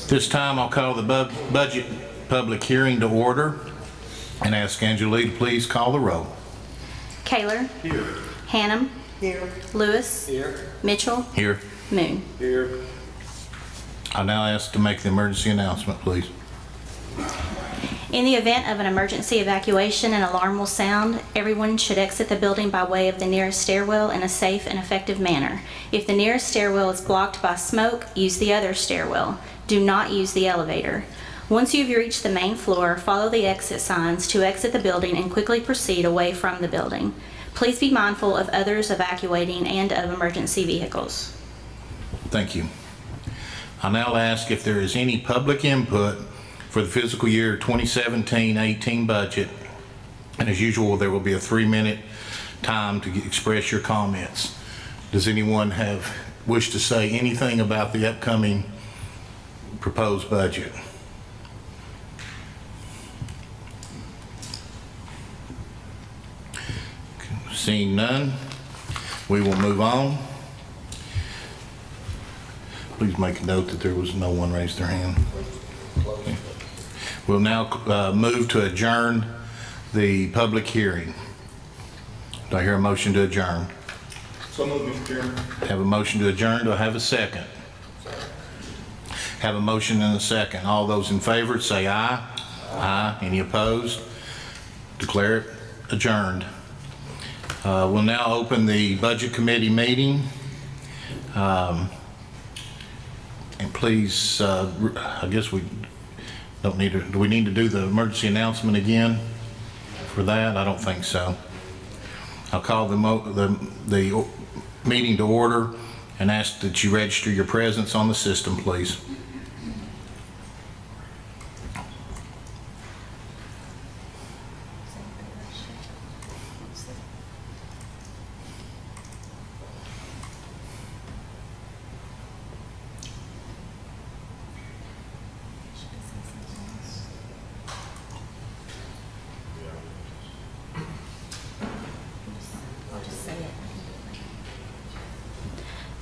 This time I'll call the budget public hearing to order and ask Angelique to please call the roll. Kaler. Here. Hannum. Here. Lewis. Here. Mitchell. Here. Moon. Here. I'll now ask to make the emergency announcement, please. In the event of an emergency evacuation, an alarm will sound. Everyone should exit the building by way of the nearest stairwell in a safe and effective manner. If the nearest stairwell is blocked by smoke, use the other stairwell. Do not use the elevator. Once you've reached the main floor, follow the exit signs to exit the building and quickly proceed away from the building. Please be mindful of others evacuating and of emergency vehicles. Thank you. I'll now ask if there is any public input for the fiscal year 2017-18 budget. And as usual, there will be a 3-minute time to express your comments. Does anyone wish to say anything about the upcoming proposed budget? Seeing none, we will move on. Please make a note that there was no one raised their hand. Okay. We'll now move to adjourn the public hearing. Do I hear a motion to adjourn? So moved, Mr. Chairman. Have a motion to adjourn. Do I have a second? Have a motion and a second. All those in favor say aye. Aye. Any opposed? Declare it adjourned. We'll now open the Budget Committee meeting. And please, I guess we don't need to, do we need to do the emergency announcement again for that? I don't think so. I'll call the meeting to order and ask that you register your presence on the system, please.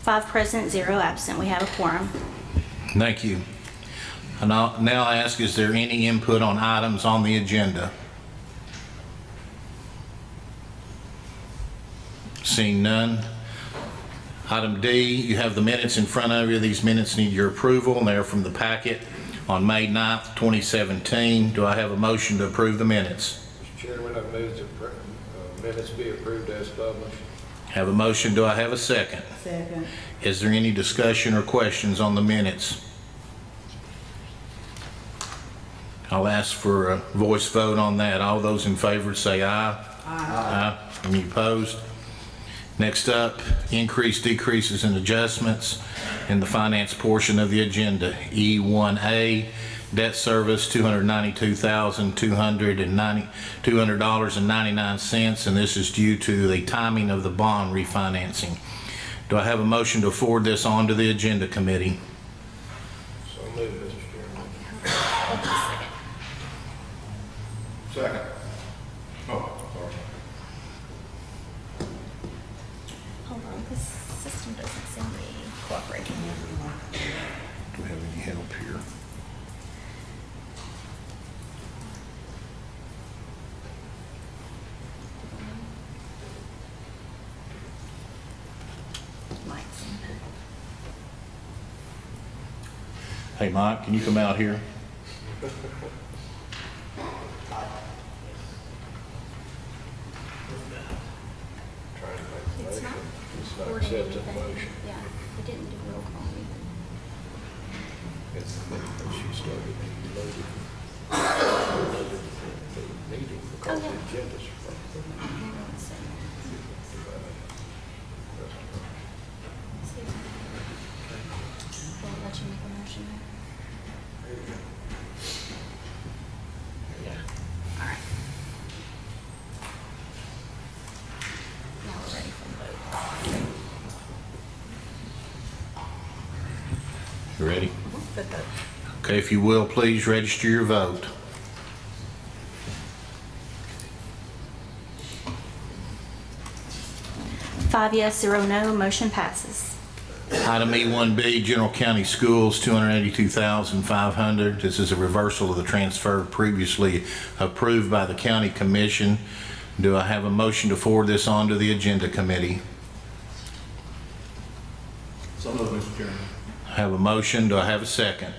Five present, 0 absent. We have a quorum. Thank you. And now I ask, is there any input on items on the agenda? Seeing none. Item D, you have the minutes in front of you. These minutes need your approval, and they're from the packet on May 9th, 2017. Do I have a motion to approve the minutes? Mr. Chairman, I move the minutes be approved as published. Have a motion. Do I have a second? Second. Is there any discussion or questions on the minutes? I'll ask for a voice vote on that. All those in favor say aye. Aye. Any opposed? Next up, increase, decreases, and adjustments in the finance portion of the agenda. E1A, debt service, $292,200.99, and this is due to the timing of the bond refinancing. Do I have a motion to forward this on to the agenda committee? So moved, Mr. Chairman. Second. Oh, sorry. Hold on, this system doesn't seem to be cooperating. Do we have any help here? Hey, Mike, can you come out here? Trying to make the It's motion. not It's not recording accepting the anything. motion. Yeah, it didn't do roll call either. It's the thing that she started and loaded the meeting because the agenda's from. Hang on a second. See if Will it let you make a motion there? All right. Now we're ready for the vote. You ready? Okay, if you will, please register your vote. 5 yes, 0 no, motion passes. Item E1B, General County Schools, $282,500. This is a reversal of the transfer previously approved by the County Commission. Do I have a motion to forward this on to the Agenda Committee? So moved, Mr. Chairman. I have a motion. Do I have a second?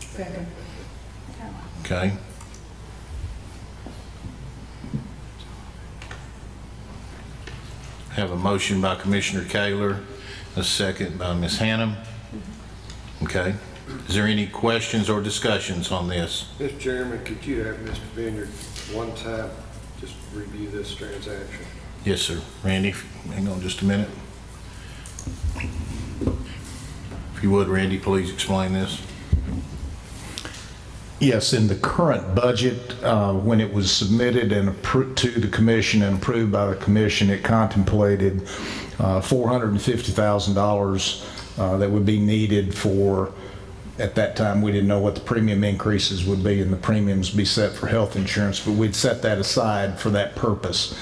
Second. Okay. Have a motion by Commissioner Kaler, a second by Ms. Hannum. Okay. Is there any questions or discussions on this? Mr. Chairman, could you have Mr. Vineyard one time just review this transaction? Yes, sir. Randy, hang on just a minute. If you would, Randy, please explain this. Yes, in the current budget, when it was submitted and to the commission and approved by the commission, it contemplated $450,000 that would be needed for, at that time, we didn't know what the premium increases would be and the premiums be set for health insurance, but we'd set that aside for that purpose.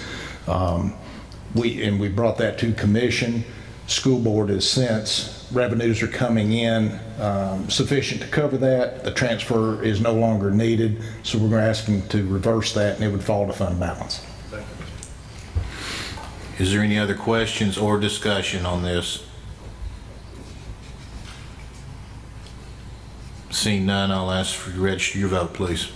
We brought that to commission. School board has since, revenues are coming in sufficient to cover that. The transfer is no longer needed, so we're going to ask them to reverse that and it would fall to fund balance. Thank you, Is there any other questions or discussion on this? Seeing none, I'll ask for you to register your vote, please.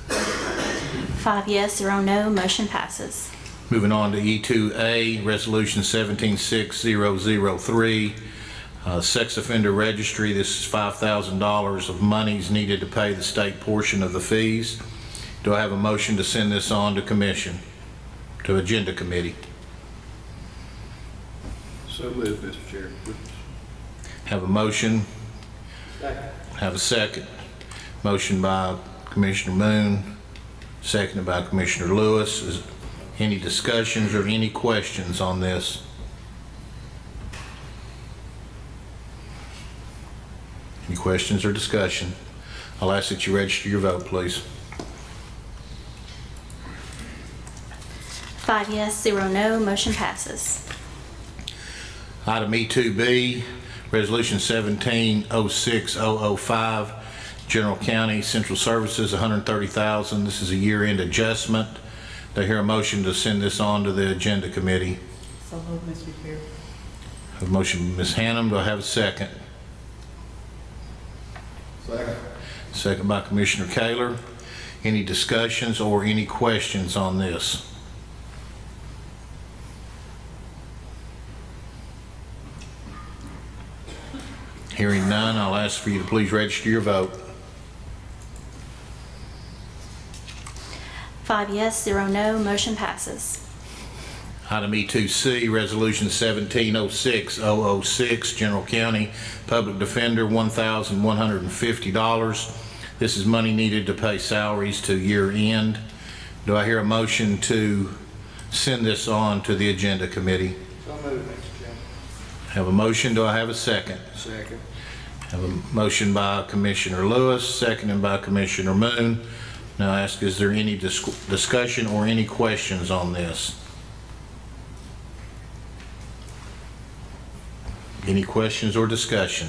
Five yes, 0 no, motion passes. Moving on to E2A, Resolution 176003, Sex Offender Registry. This is $5,000 of monies needed to pay the state portion of the fees. Do I have a motion to send this on to commission, to Agenda Committee? so moved, Mr. Chairman. Have a motion, Second. have a second. Motion by Commissioner Moon, seconded by Commissioner Lewis. Is any discussions or any questions on this? Any questions or discussion? I'll ask that you register your vote, please. 5 yes, 0 no, motion passes. Item E2B, Resolution 1706005, General County Central Services, $130,000. This is a year-end adjustment. Do I hear a motion to send this on to the Agenda Committee? So moved, Mr. Chair. I have a motion by Ms. Hannum. Do I have a second? Second. Second by Commissioner Kaler. Any discussions or any questions on this? Hearing none, I'll ask for you to please register your vote. 5 yes, 0 no, motion passes. Item E2C, Resolution 1706006, General County Public Defender, $1,150. This is money needed to pay salaries to year end. Do I hear a motion to send this on to the Agenda Committee? So moved, Mr. Chairman. Have a motion. Do I have a second? Second. Have a motion by Commissioner Lewis, seconded by Commissioner Moon. Now I ask, is there any discussion or any questions on this? Any questions or discussion?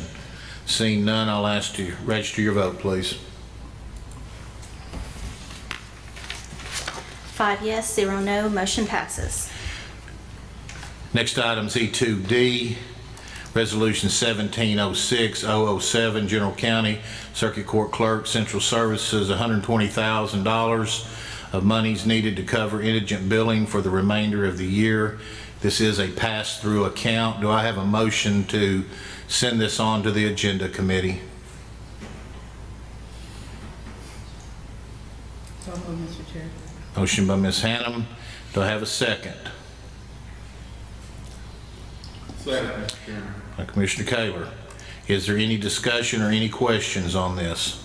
Seeing none, I'll ask you to register your vote, please. 5 yes, 0 no, motion passes. Next item is E2D, Resolution 1706007, General County Circuit Court Clerk, Central Services, $120,000 of monies needed to cover indigent billing for the remainder of the year. This is a pass-through account. Do I have a motion to send this on to the Agenda Committee? So moved, Mr. Chair. Motion by Ms. Hannum. Do I have a second? Second, Mr. Chairman. By Commissioner Kaler. Is there any discussion or any questions on this?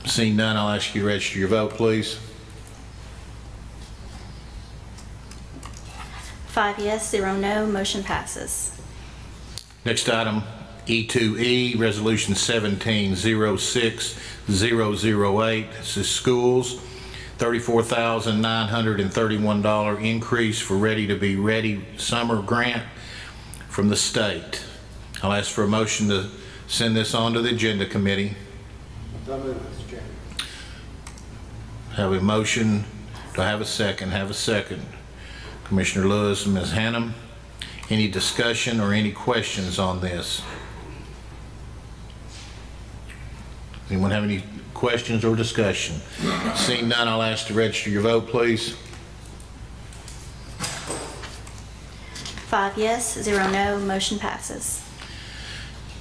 Seeing none, I'll ask you to register your vote, please. 5 yes, 0 no, motion passes. Next item E2E, Resolution 17-06-008. This is schools, $34,931 increase for Ready to Be Ready summer grant from the state. I'll ask for a motion to send this on to the agenda committee. So moved, Mr. Chairman. Have a motion. Do I have a second? Have a second. Commissioner Lewis and Ms. Hannum. Any discussion or any questions on this? Anyone have any questions or discussion? Seeing none, I'll ask to register your vote, please. 5 yes, 0 no, motion passes.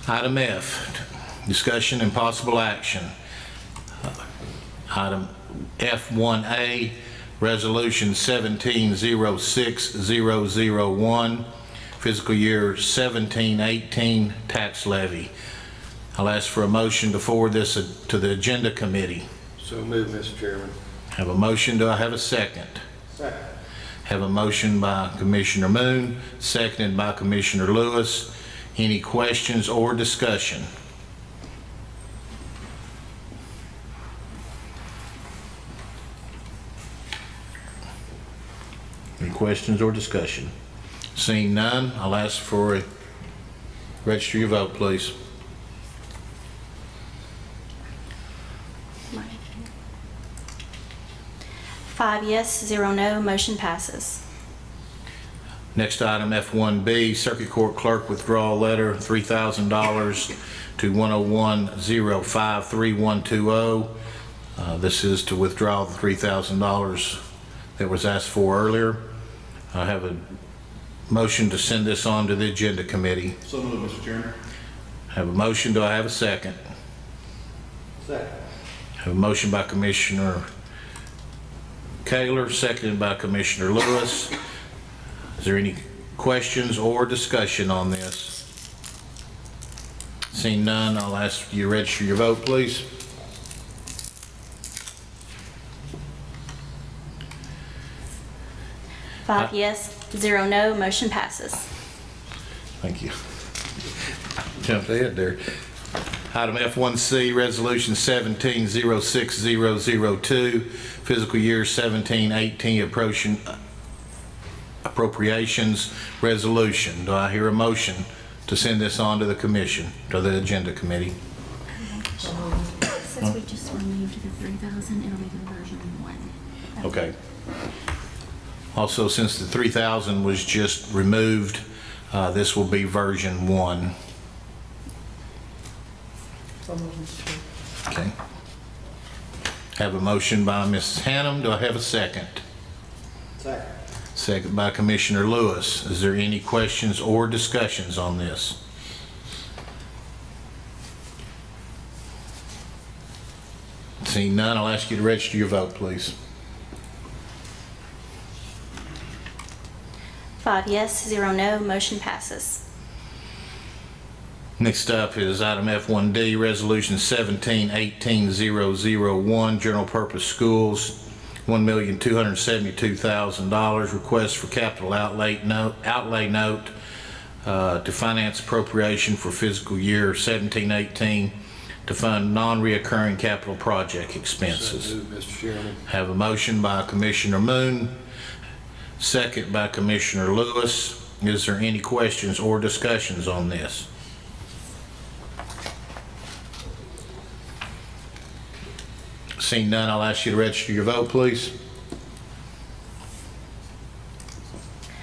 Item F, discussion and possible action. Item F1A, Resolution 17-06-001, fiscal year 17-18 tax levy. I'll ask for a motion to forward this to the agenda committee. So moved, Mr. Chairman. Have a motion. Do I have a second? Second. Have a motion by Commissioner Moon, seconded by Commissioner Lewis. Any questions or discussion? Any questions or discussion? Seeing none, I'll ask for a register your vote, please. Five yes, 0 no, motion passes. Next item, F1B, Circuit Court Clerk withdrawal letter, $3,000 to 101-053120. This is to withdraw the $3,000 that was asked for earlier. I have a motion to send this on to the agenda committee. So moved, Mr. Chairman. Have a motion. Do I have a second? Second. Have a motion by Commissioner Kaler, seconded by Commissioner Lewis. Is there any questions or discussion on this? Seeing none, I'll ask you to register your vote, please. Five yes, 0 no, motion passes. Thank you. Jumped ahead there. Item F1C, Resolution 17-06-002, fiscal year 17-18 appropriations resolution. Do I hear a motion to send this on to the commission, to the agenda committee? Since we just removed the 3,000, it'll be the version 1. Okay. Also, since the 3,000 was just removed, this will be version 1. So moved, Mr. Chair. Okay. Have a motion by Mrs. Hannum. Do I have a second? Second. Second by Commissioner Lewis. Is there any questions or discussions on this? Seeing none, I'll ask you to register your vote, please. 5 yes, 0 no, motion passes. Next up is item F1D, Resolution 17-18-001, General Purpose Schools, $1,272,000, request for capital outlay note to finance appropriation for fiscal year 17-18 to fund non-reoccurring capital project expenses. So moved, Mr. Chairman. Have a motion by Commissioner Moon, second by Commissioner Lewis. Is there any questions or discussions on this? Seeing none, I'll ask you to register your vote, please.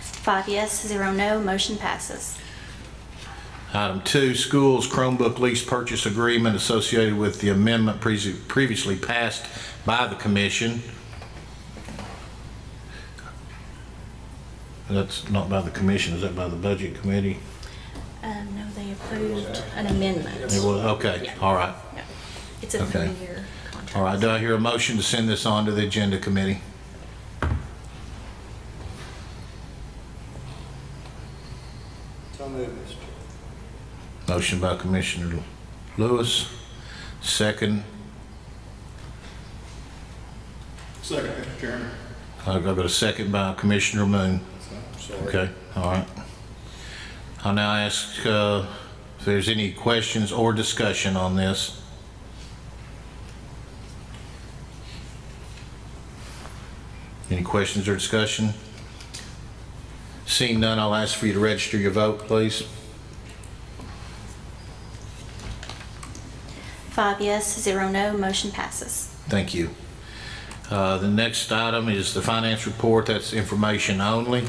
5 yes, 0 no, motion passes. Item 2, schools Chromebook lease purchase agreement associated with the amendment previously passed by the commission. That's not by the commission, is that by the budget committee? No, they approved an amendment. It was, okay, Yeah. all right. Yeah. It's a Okay. 3-year contract. All right, do I hear a motion to send this on to the agenda committee? So moved, Mr. Chairman. Motion by Commissioner Lewis, second. Second, Mr. Chairman. I've got a second by Commissioner Moon. Sorry. Okay, all right. I'll now ask If there's any questions or discussion on this. Any questions or discussion? Seeing none, I'll ask for you to register your vote, please. 5 yes, 0 no, motion passes. Thank you. The next item is the finance report. That's information only.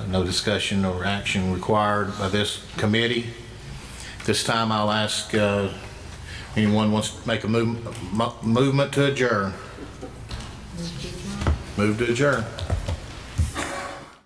No discussion or action required by this committee. This time I'll ask anyone wants to make a movement to adjourn. Move to adjourn.